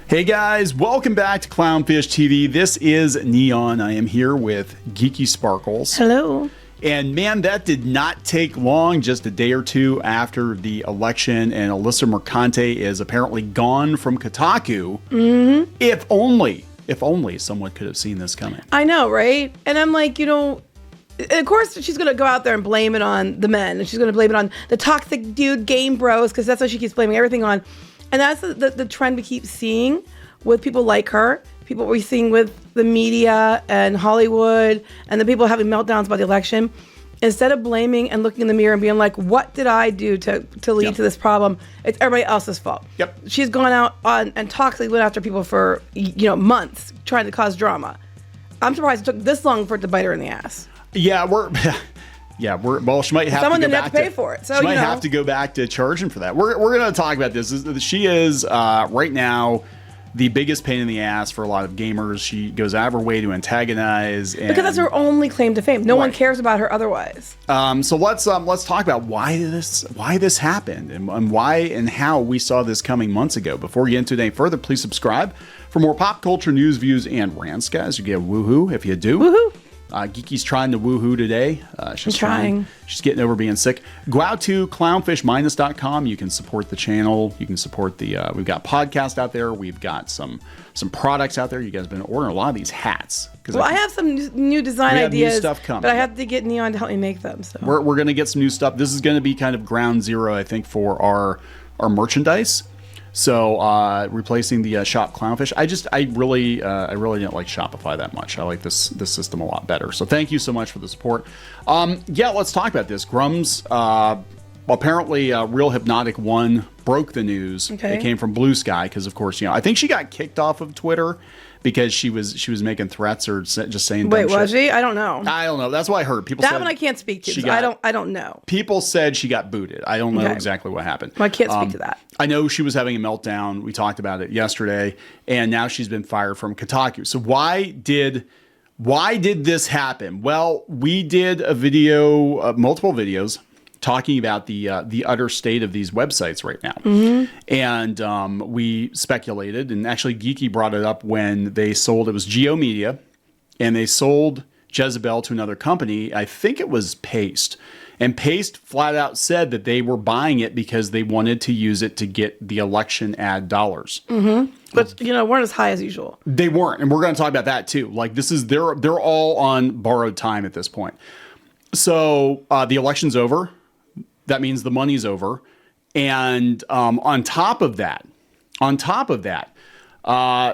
Hey guys, welcome back to Clownfish TV. This is Kneon. I am here with Geeky Sparkles. Hello. And man, that did not take long, just a day or two after the election, and Alyssa Mercante is apparently gone from Kotaku. Mm-hmm. If only someone could have seen this coming. I know, right? And I'm like, of course she's going to go out there and blame it on the men, and she's going to blame it on the toxic dude game bros, because that's what she keeps blaming everything on. And that's the trend we keep seeing with people like her, people we're seeing with the media and Hollywood, and the people having meltdowns about the election. Instead of blaming and looking in the mirror and being like, what did I do to lead to this problem? It's everybody else's fault. Yep. She's gone out on and toxically went after people for months trying to cause drama. I'm surprised it took this long for it to bite her in the ass. Yeah, well, she might have someone to didn't have to pay for it. So she might have to go back to charging for that. We're going to talk about this. She is right now the biggest pain in the ass for a lot of gamers. She goes out of her way to antagonize, because that's her only claim to fame. No one cares about her otherwise. So let's talk about why this happened and why and how we saw this coming months ago. Before we get into it any further, please subscribe for more pop culture news, views, and rants, guys. You get a woohoo if you do. Woohoo! Geeky's trying to woohoo today. She's trying. She's getting over being sick. Go out to clownfishminus.com. You can support the channel. You can support the. We've got podcasts out there. We've got some products out there. You guys have been ordering a lot of these hats. Well, I have some new design ideas, new stuff coming, but I have to get Kneon to help me make them. So we're going to get some new stuff. This is going to be kind of ground zero, I think, for our merchandise. So replacing the shop Clownfish, I really didn't like Shopify that much. I like this system a lot better. So thank you so much for the support. Let's talk about this. Grums, apparently Real Hypnotic 1 broke the news. Okay. It came from Blue Sky because, of course, I think she got kicked off of Twitter because she was making threats or just saying dumb Wait, was she? I don't know. I don't know. That's what I heard. People that said one I can't speak to. I don't know. People said she got booted. I don't know exactly what happened. Well, I can't speak to that. I know she was having a meltdown. We talked about it yesterday, and now she's been fired from Kotaku. So why did this happen? Well, we did a video, multiple videos, talking about the utter state of these websites right now. Mm-hmm. And we speculated, and actually Geeky brought it up when they sold, it was Geo Media, and they sold Jezebel to another company. I think it was Paste. And Paste flat out said that they were buying it because they wanted to use it to get the election ad dollars. Mm-hmm. But, weren't as high as usual. They weren't. And we're going to talk about that too. Like they're all on borrowed time at this point. So the election's over. That means the money's over. And on top of that,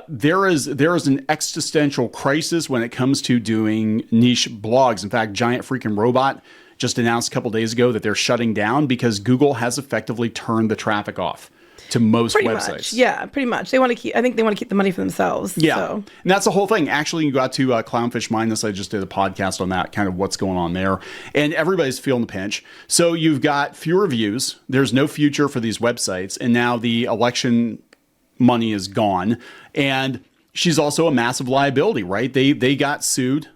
there is an existential crisis when it comes to doing niche blogs. In fact, Giant Freaking Robot just announced a couple days ago that they're shutting down because Google has effectively turned the traffic off to most websites. Much. Yeah, pretty much. I think they want to keep the money for themselves. Yeah. So. And that's the whole thing. Actually, you go out to Clownfish Minus. I just did a podcast on that, kind of what's going on there. And everybody's feeling the pinch. So you've got fewer views. There's no future for these websites. And now the election money is gone. And she's also a massive liability, right? They got sued.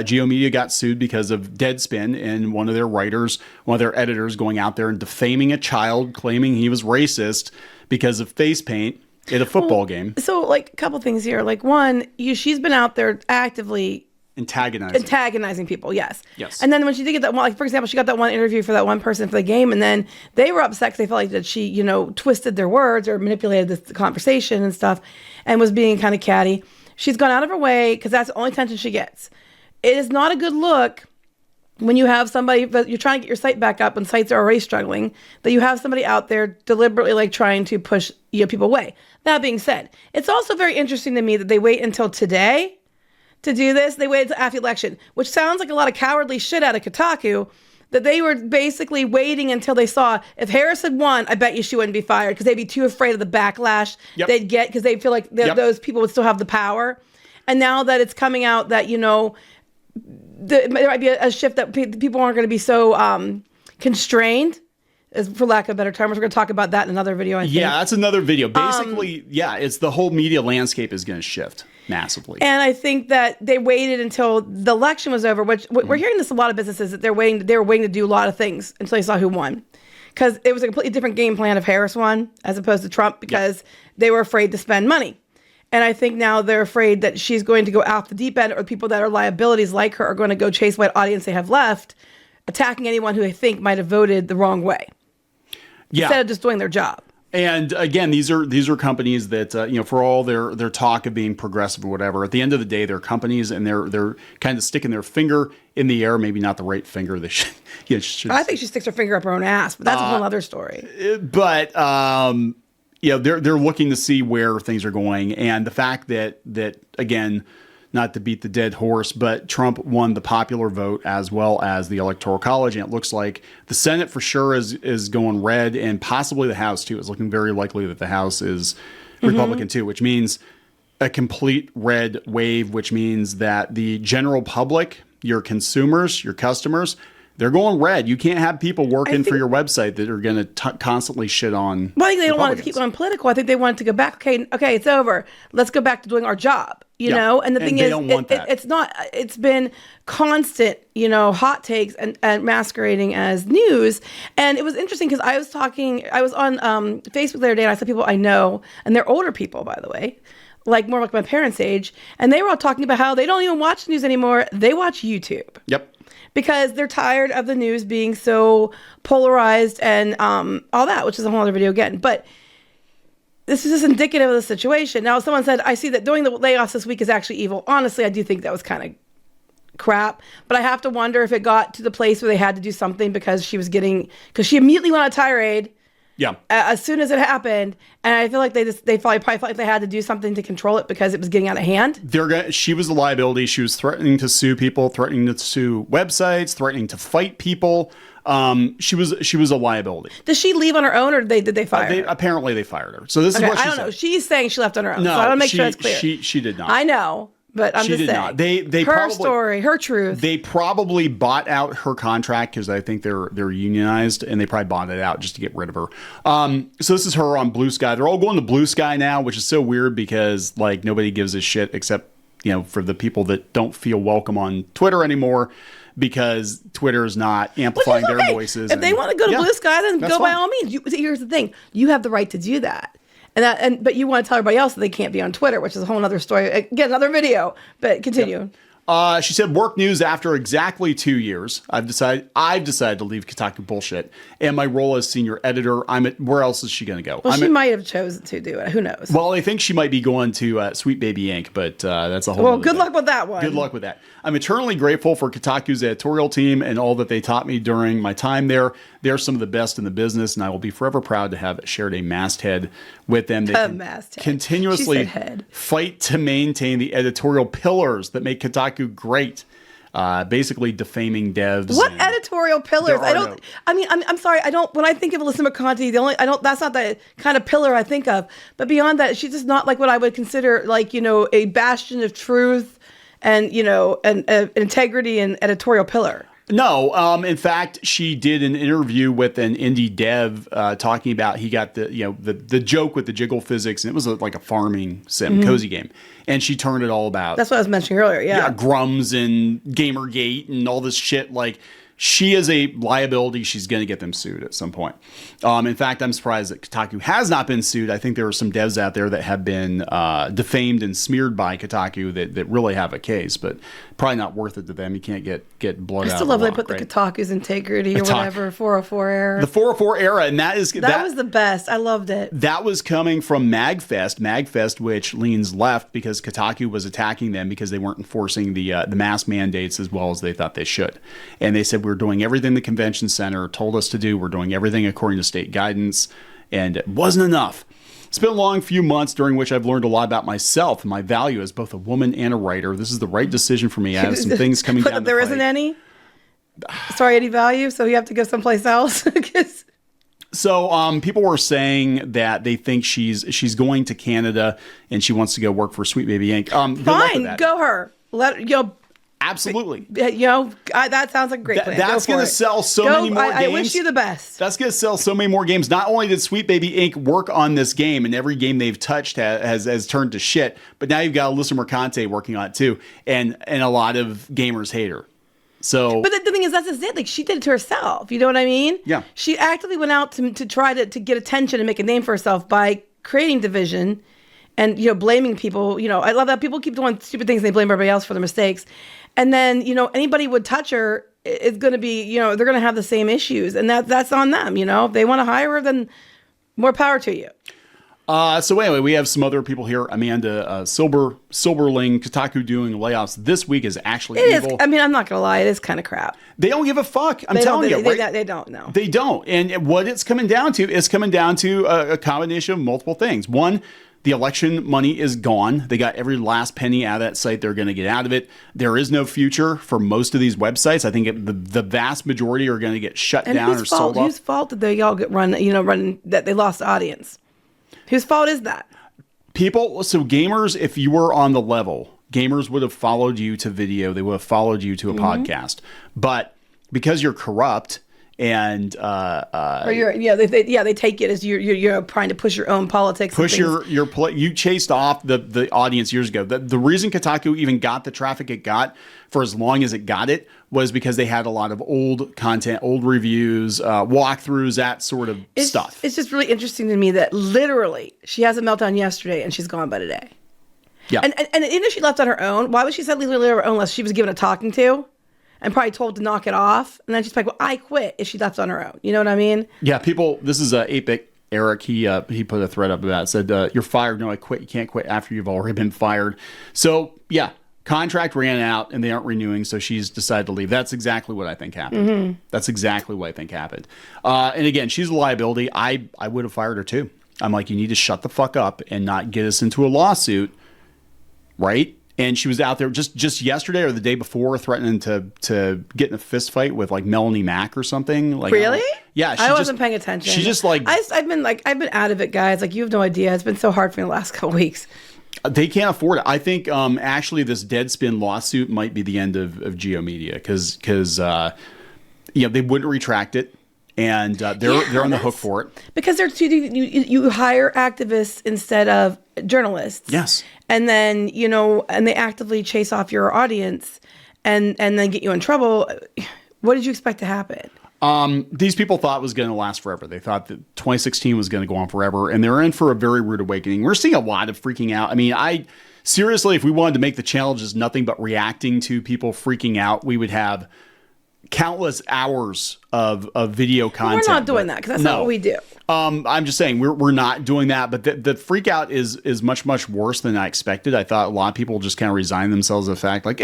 Geo Media got sued because of Deadspin and one of their editors going out there and defaming a child, claiming he was racist because of face paint at a football game. So, a couple things here. One, she's been out there actively antagonizing people. Yes. And then when she did get that one, for example, she got that one interview for that one person for the game, and then they were upset because they felt like that she, twisted their words or manipulated the conversation and stuff, and was being kind of catty. She's gone out of her way because that's the only attention she gets. It is not a good look when you have somebody that you're trying to get your site back up and sites are already struggling, that you have somebody out there deliberately trying to push people away. That being said, it's also very interesting to me that they wait until today to do this. They waited until after the election, which sounds like a lot of cowardly shit out of Kotaku, that they were basically waiting until they saw if Harris had won, I bet you she wouldn't be fired because they'd be too afraid of the backlash they'd get because they feel like those people would still have the power. And now that it's coming out that, there might be a shift that people aren't going to be so constrained, for lack of a better term. We're going to talk about that in another video, I think. Yeah, that's another video. Basically, it's the whole media landscape is going to shift massively. And I think that they waited until the election was over, which we're hearing this in a lot of businesses, that they were waiting to do a lot of things until they saw who won. Because it was a completely different game plan if Harris won as opposed to Trump, because they were afraid to spend money. And I think now they're afraid that she's going to go off the deep end, or people that are liabilities like her are going to go chase what audience they have left, attacking anyone who they think might have voted the wrong way. Yeah. Instead of just doing their job. And again, these are companies that for all their talk of being progressive or whatever, at the end of the day, they're companies, and they're kind of sticking their finger in the air. Maybe not the right finger. They should. I think she sticks her finger up her own ass, but that's a whole other story. But they're looking to see where things are going, and the fact that again, not to beat the dead horse, but Trump won the popular vote as well as the Electoral College, and it looks like the Senate for sure is going red, and possibly the House too. It's looking very likely that the House is Republican too, which means a complete red wave, which means that the general public, your consumers, your customers, they're going red. You can't have people working for your website that are going to constantly shit on. Well, I think they don't want it to keep going political. I think they want it to go back. Okay, it's over. Let's go back to doing our job. You know, and the thing is, it's not. It's been constant, hot takes and masquerading as news. And it was interesting because I was on Facebook the other day, and I saw people I know, and they're older people, by the way, more like my parents' age, and they were all talking about how they don't even watch news anymore. They watch YouTube. Yep. Because they're tired of the news being so polarized and all that, which is a whole other video again. But this is just indicative of the situation. Now, someone said, I see that doing the layoffs this week is actually evil. Honestly, I do think that was kind of crap. But I have to wonder if it got to the place where they had to do something because she immediately went on a tirade. Yeah. As soon as it happened, and I feel like they probably felt like they had to do something to control it because it was getting out of hand. She was a liability. She was threatening to sue people, threatening to sue websites, threatening to fight people. She was a liability. Does she leave on her own, or did they fire her? Apparently they fired her. So this is what she said. I don't know. She's saying she left on her own. No, so I want to make sure it's clear. She did not. I know. But I'm she just did saying. Not. They her probably, story, her truth. They probably bought out her contract because I think they're unionized, and they probably bought it out just to get rid of her. So this is her on Blue Sky. They're all going to Blue Sky now, which is so weird because nobody gives a shit except for the people that don't feel welcome on Twitter anymore, because Twitter is not amplifying their voices. If they want to go to Blue Sky, then go by all means. Here's the thing: you have the right to do that. But you want to tell everybody else that they can't be on Twitter, which is a whole other story. Again, another video, but continue. Yep. She said, work news after exactly 2 years. I've decided to leave Kotaku bullshit, and my role as senior editor. Where else is she going to go? Well, she might have chosen to do it. Who knows? Well, I think she might be going to Sweet Baby Inc., but that's a whole. Well, good luck with that one. Good luck with that. I'm eternally grateful for Kotaku's editorial team and all that they taught me during my time there. They're some of the best in the business, and I will be forever proud to have shared a masthead with them. They continuously fight to maintain the editorial pillars that make Kotaku great. Basically defaming devs. What editorial pillars? I'm sorry. When I think of Alyssa Mercante, that's not the kind of pillar I think of. But beyond that, she's just not like what I would consider a bastion of truth and, an integrity and editorial pillar. No, in fact, she did an interview with an indie dev talking about he got the joke with the jiggle physics, and it was like a farming sim, cozy game, and she turned it all about. That's what I was mentioning earlier. Yeah, Grums and Gamergate and all this shit. She is a liability. She's going to get them sued at some point. In fact, I'm surprised that Kotaku has not been sued. I think there are some devs out there that have been defamed and smeared by Kotaku that really have a case, but probably not worth it to them. You can't get blood out. I still love they put the Kotaku's integrity or whatever, 404 era. The 404 era, and that was the best. I loved it. That was coming from MagFest, which leans left because Kotaku was attacking them because they weren't enforcing the mask mandates as well as they thought they should. And they said, we're doing everything the convention center told us to do. We're doing everything according to state guidance, and it wasn't enough. It's been a long few months during which I've learned a lot about myself and my value as both a woman and a writer. This is the right decision for me. I have some things coming down the pipe. There isn't any? Sorry, any value? So you have to go someplace else? So people were saying that they think she's going to Canada and she wants to go work for Sweet Baby Inc. Fine, go her. Absolutely. That sounds like a great plan. That's going to sell so many more games. I wish you the best. That's going to sell so many more games. Not only did Sweet Baby Inc. work on this game, and every game they've touched has turned to shit, but now you've got Alyssa Mercante working on it too, and a lot of gamers hate her. So, but the thing is, that's just it. She did it to herself. You know what I mean? Yeah. She actively went out to try to get attention and make a name for herself by creating division and blaming people. I love that people keep doing stupid things and they blame everybody else for their mistakes, and then anybody would touch her is going to be they're going to have the same issues, and that's on them. If they want to hire her, then more power to you. So anyway, we have some other people here. Amanda Silberling, Kotaku doing layoffs this week is actually evil. I mean, I'm not going to lie. It is kind of crap. They don't give a fuck. I'm telling you. They don't know. They don't. And what it's coming down to is a combination of multiple things. One, the election money is gone. They got every last penny out of that site they're going to get out of it. There is no future for most of these websites. I think the vast majority are going to get shut down or sold off. Whose fault did they all get run that they lost audience? Whose fault is that? So gamers, if you were on the level, gamers would have followed you to video. They would have followed you to a podcast. But because you're corrupt and they take it as you're trying to push your own politics. You chased off the audience years ago. The reason Kotaku even got the traffic it got for as long as it got it was because they had a lot of old content, old reviews, walkthroughs, that sort of stuff. It's just really interesting to me that literally she has a meltdown yesterday and she's gone by today. Yeah. And even if she left on her own, why would she suddenly leave on her own unless she was given a talking to and probably told to knock it off? And then she's like, well, I quit if she left on her own. You know what I mean? Yeah, this is 8-bit Eric. He put a thread up about it. Said, you're fired. No, I quit. You can't quit after you've already been fired. So, yeah. Contract ran out and they aren't renewing, so she's decided to leave. That's exactly what I think happened. Mm-hmm. That's exactly what I think happened. And again, she's a liability. I would have fired her too. I'm like, you need to shut the fuck up and not get us into a lawsuit, right? And she was out there just yesterday or the day before threatening to get in a fist fight with like Melanie Mack or something. Like, really? Yeah. I wasn't paying attention. She just like I've been out of it, guys. Like, you have no idea. It's been so hard for me the last couple weeks. They can't afford it. I think actually this Deadspin lawsuit might be the end of Geo Media because they wouldn't retract it, and they're on the hook for it because you hire activists instead of journalists. Yes, and then and they actively chase off your audience, and then get you in trouble. What did you expect to happen? These people thought it was going to last forever. They thought that 2016 was going to go on forever, and they're in for a very rude awakening. We're seeing a lot of freaking out. I mean, seriously, if we wanted to make the challenges nothing but reacting to people freaking out, we would have countless hours of video content. We're not doing that because that's not what we do. I'm just saying we're not doing that, but the freak out is much worse than I expected. I thought a lot of people just kind of resign themselves to the fact like,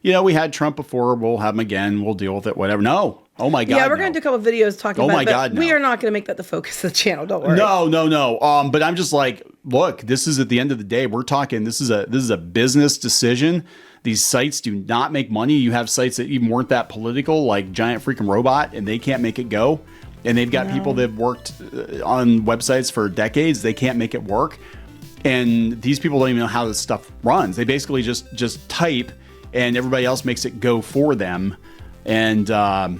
we had Trump before, we'll have him again, we'll deal with it, whatever. No. Oh my God. Yeah, we're going to do a couple of videos talking about it. Oh my God, no. We are not going to make that the focus of the channel. Don't worry. No. But I'm just like, look, this is at the end of the day, we're talking, this is a business decision. These sites do not make money. You have sites that even weren't that political, like Giant Freaking Robot, and they can't make it go. And they've got people that have worked on websites for decades. They can't make it work. And these people don't even know how this stuff runs. They basically just type, and everybody else makes it go for them. And so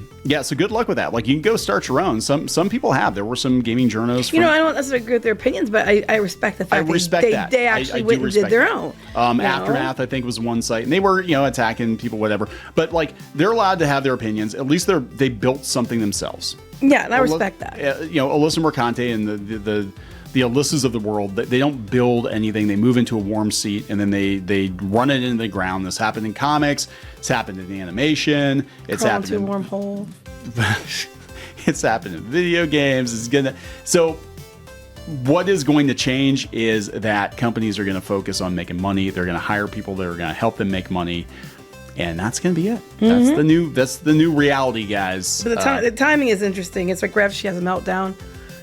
good luck with that. Like, you can go start your own. Some people have. There were some gaming journos. I don't necessarily agree with their opinions, but I respect the fact that they actually went and did their own. Aftermath, I think, was one site, and they were attacking people, whatever. But like, they're allowed to have their opinions. At least they built something themselves. Yeah, and I respect that. Alyssa Mercante and the Alyssas of the world, they don't build anything. They move into a warm seat and then they run it into the ground. This happened in comics. It's happened in animation. It's happened into a wormhole. It's happened in video games. So what is going to change is that companies are going to focus on making money. They're going to hire people that are going to help them make money. And that's going to be it. Mm-hmm. That's the new reality, guys. But the timing is interesting. It's like she has a meltdown.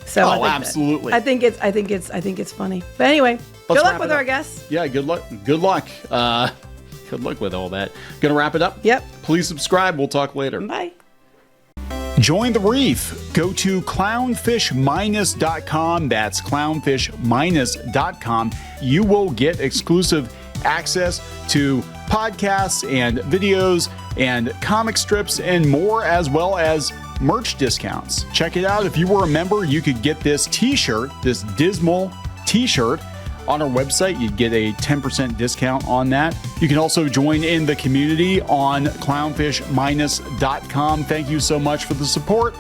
So absolutely. I think it's funny. But anyway, good luck with her, I guess. Yeah, good luck. Good luck with all that. Gonna wrap it up? Yep. Please subscribe. We'll talk later. Bye. Join the reef. Go to clownfish-.com. That's clownfish-.com. You will get exclusive access to podcasts and videos and comic strips and more, as well as merch discounts. Check it out. If you were a member, you could get this t-shirt, this dismal t-shirt on our website. You'd get a 10% discount on that. You can also join in the community on clownfish-.com. Thank you so much for the support.